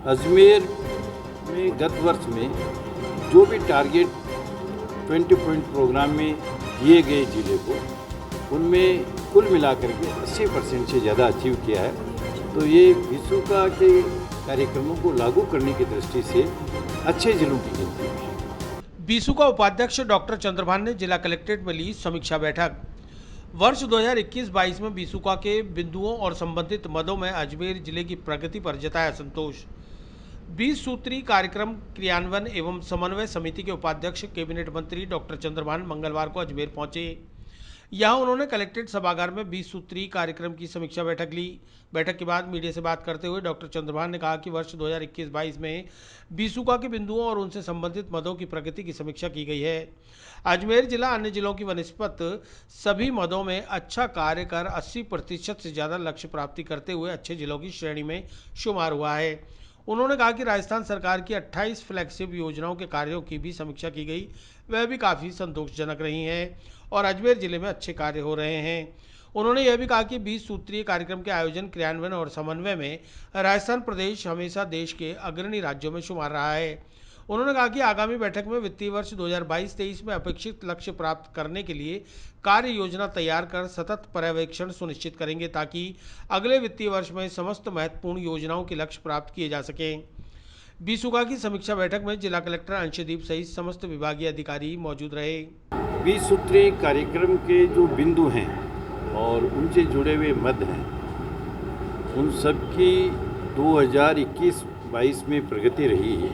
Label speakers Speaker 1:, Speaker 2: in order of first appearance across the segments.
Speaker 1: अजमेर में गत वर्ष में जो भी टारगेट 20 पॉइंट प्रोग्राम में दिए गए जिले को, उनमें कुल मिलाकर के 80% से ज़्यादा अचीव किया है। तो ये विसुका के कार्यक्रमों को लागू करने की दृष्टि से अच्छे जिलों की गिनती है।
Speaker 2: बीसूका उपाध्यक्ष डॉक्टर चंद्रभान ने जिला कलेक्ट्रेट में ली समीक्षा बैठक। वर्ष 2021-22 में बीसूका के बिंदुओं और संबंधित मदों में अजमेर जिले की प्रगति पर जताया संतोष। 20 सूत्री कार्यक्रम क्रियान्वयन एवं समन्वय समिति के उपाध्यक्ष कैबिनेट मंत्री डॉक्टर चंद्रभान मंगलवार को अजमेर पहुंचे। यहां उन्होंने कलेक्ट्रेट सभागार में 20 सूत्री कार्यक्रम की समीक्षा बैठक ली। बैठक के बाद मीडिया से बात करते हुए डॉक्टर चंद्रभान ने कहा कि वर्ष 2021-22 में बीसूका के बिंदुओं और उनसे संबंधित मदों की प्रगति की समीक्षा की गई है। अजमेर जिला अन्य जिलों की वनिस्पत सभी मदों में अच्छा कार्य कर 80% से ज़्यादा लक्ष्य प्राप्ति करते हुए अच्छे जिलों की श्रेणी में शुमार हुआ है। उन्होंने कहा कि राजस्थान सरकार की 28 फ्लैगशिप योजनाओं के कार्यों की भी समीक्षा की गई, वह भी काफ़ी संतोषजनक रही हैं और अजमेर जिले में अच्छे कार्य हो रहे हैं। उन्होंने यह भी कहा कि 20 सूत्रीय कार्यक्रम के आयोजन, क्रियान्वयन और समन्वय में राजस्थान प्रदेश हमेशा देश के अग्रणी राज्यों में शुमार रहा है। उन्होंने कहा कि आगामी बैठक में वित्तीय वर्ष 2022-23 में अपेक्षित लक्ष्य प्राप्त करने के लिए कार्य योजना तैयार कर सतत पर्यवेक्षण सुनिश्चित करेंगे ताकि अगले वित्तीय वर्ष में समस्त महत्वपूर्ण योजनाओं के लक्ष्य प्राप्त किए जा सकें। बीसूका की समीक्षा बैठक में जिला कलेक्टर अंशदीप सहित समस्त विभागीय अधिकारी मौजूद रहे।
Speaker 1: 20 सूत्री कार्यक्रम के जो बिंदु हैं और उनसे जुड़े हुए मद हैं, उन सब की 2021-22 में प्रगति रही है,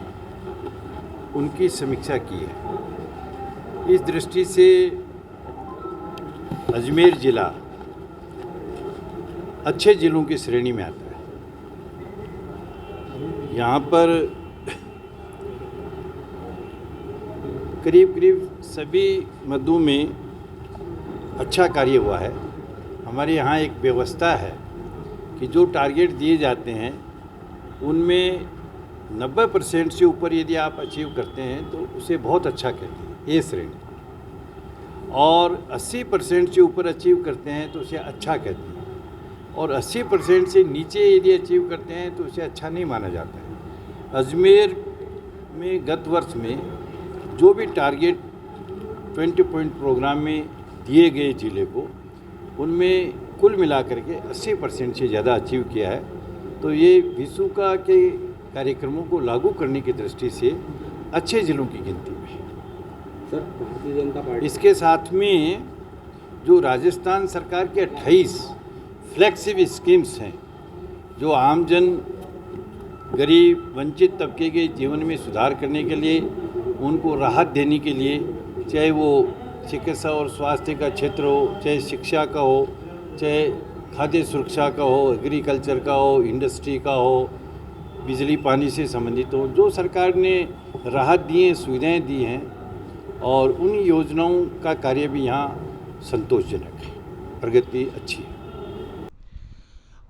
Speaker 1: उनकी समीक्षा की है। इस दृष्टि से अजमेर जिला अच्छे जिलों की श्रेणी में आता है। यहाँ पर करीब करीब सभी मदों में अच्छा कार्य हुआ है। हमारे यहाँ एक व्यवस्था है कि जो टारगेट दिए जाते हैं उनमें 90% से ऊपर यदि आप अचीव करते हैं तो उसे बहुत अच्छा कहते हैं, ए श्रेणी, और 80% से ऊपर अचीव करते हैं तो उसे अच्छा कहते हैं, और 80% से नीचे यदि अचीव करते हैं तो उसे अच्छा नहीं माना जाता है। अजमेर में गत वर्ष में जो भी टारगेट 20 पॉइंट प्रोग्राम में दिए गए जिले को, उनमें कुल मिलाकर के 80% से ज़्यादा अचीव किया है। तो ये विसुका के कार्यक्रमों को लागू करने की दृष्टि से अच्छे जिलों की गिनती में है।
Speaker 3: सर, भारतीय जनता पार्टी
Speaker 1: इसके साथ में जो राजस्थान सरकार के 28 फ्लैगशिप स्कीम्स हैं, जो आमजन, गरीब, वंचित तबके के जीवन में सुधार करने के लिए, उनको राहत देने के लिए, चाहे वो चिकित्सा और स्वास्थ्य का क्षेत्र हो, चाहे शिक्षा का हो, चाहे खाद्य सुरक्षा का हो, एग्रीकल्चर का हो, इंडस्ट्री का हो, बिजली पानी से संबंधित हो, जो सरकार ने राहत दी है, सुविधाएं दी हैं, और उन योजनाओं का कार्य भी यहाँ संतोषजनक है, प्रगति अच्छी है।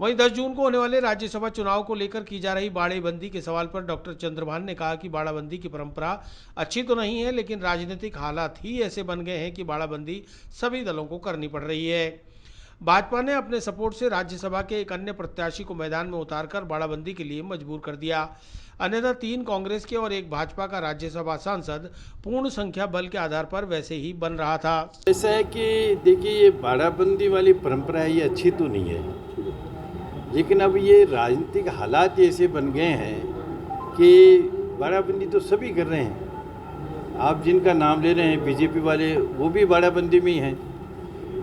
Speaker 2: वहीं 10 जून को होने वाले राज्यसभा चुनाव को लेकर की जा रही बाड़ेबंदी के सवाल पर डॉक्टर चंद्रभान ने कहा कि बाड़ाबंदी की परंपरा अच्छी तो नहीं है, लेकिन राजनीतिक हालात ही ऐसे बन गए हैं कि बाड़ाबंदी सभी दलों को करनी पड़ रही है। भाजपा ने अपने सपोर्ट से राज्यसभा के एक अन्य प्रत्याशी को मैदान में उतारकर बाड़ाबंदी के लिए मजबूर कर दिया। अन्यथा 3 कांग्रेस के और 1 भाजपा का राज्यसभा सांसद पूर्ण संख्या बल के आधार पर वैसे ही बन रहा था।
Speaker 1: ऐसा है कि देखिए, ये बाड़ाबंदी वाली परंपरा है, ये अच्छी तो नहीं है, लेकिन अब ये राजनीतिक हालात ऐसे बन गए हैं कि बाड़ाबंदी तो सभी कर रहे हैं। आप जिनका नाम ले रहे हैं बीजेपी वाले, वो भी बाड़ाबंदी में ही हैं।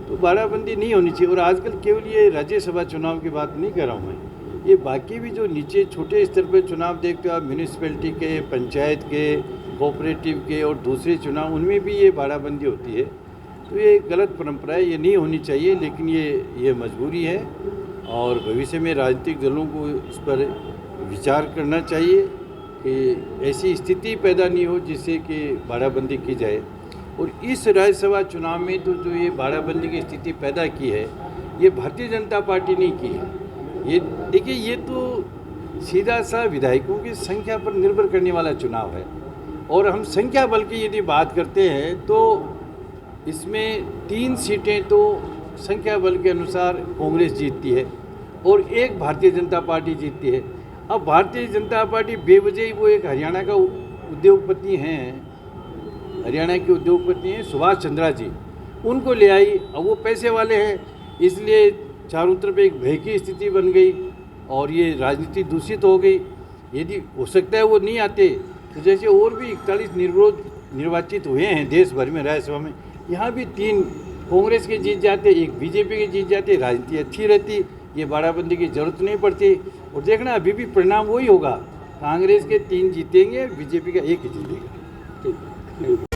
Speaker 1: तो बाड़ाबंदी नहीं होनी चाहिए। और आजकल केवल ये राज्यसभा चुनाव की बात नहीं कर रहा हूँ मैं, ये बाकी भी जो नीचे छोटे स्तर पर चुनाव देखते हो आप, म्यूनिसिपैलिटी के, पंचायत के, कोऑपरेटिव के और दूसरे चुनाव, उनमें भी ये बाड़ाबंदी होती है। तो ये गलत परंपरा है, ये नहीं होनी चाहिए, लेकिन ये मजबूरी है और भविष्य में राजनीतिक दलों को इस पर विचार करना चाहिए कि ऐसी स्थिति पैदा नहीं हो जिससे कि बाड़ाबंदी की जाए। और इस राज्यसभा चुनाव में तो जो ये बाड़ाबंदी की स्थिति पैदा की है, ये भारतीय जनता पार्टी ने की है। ये देखिए, ये तो सीधा सा विधायकों की संख्या पर निर्भर करने वाला चुनाव है, और हम संख्या बल की यदि बात करते हैं तो इसमें 3 सीटें तो संख्या बल के अनुसार कांग्रेस जीतती है और 1 भारतीय जनता पार्टी जीतती है। अब भारतीय जनता पार्टी बेवजह ही वो एक हरियाणा का उद्योगपति हैं, हरियाणा के उद्योगपति हैं सुभाष चंद्रा जी, उनको ले आई। अब वो पैसे वाले हैं, इसलिए चारों तरफ एक भय की स्थिति बन गई और ये राजनीति दूषित हो गई। यदि हो सकता है वो नहीं आते तो जैसे और भी 41 निर्वाचित हुए हैं देश भर में राज्यसभा में, यहाँ भी 3 कांग्रेस के जीत जाते, 1 बीजेपी के जीत जाते, राजनीति अच्छी रहती, ये बाड़ाबंदी की जरूरत नहीं पड़ती। और देखना अभी भी परिणाम वही होगा, कांग्रेस के 3 जीतेंगे, बीजेपी का 1 ही जीतेगा।
Speaker 3: ठीक है।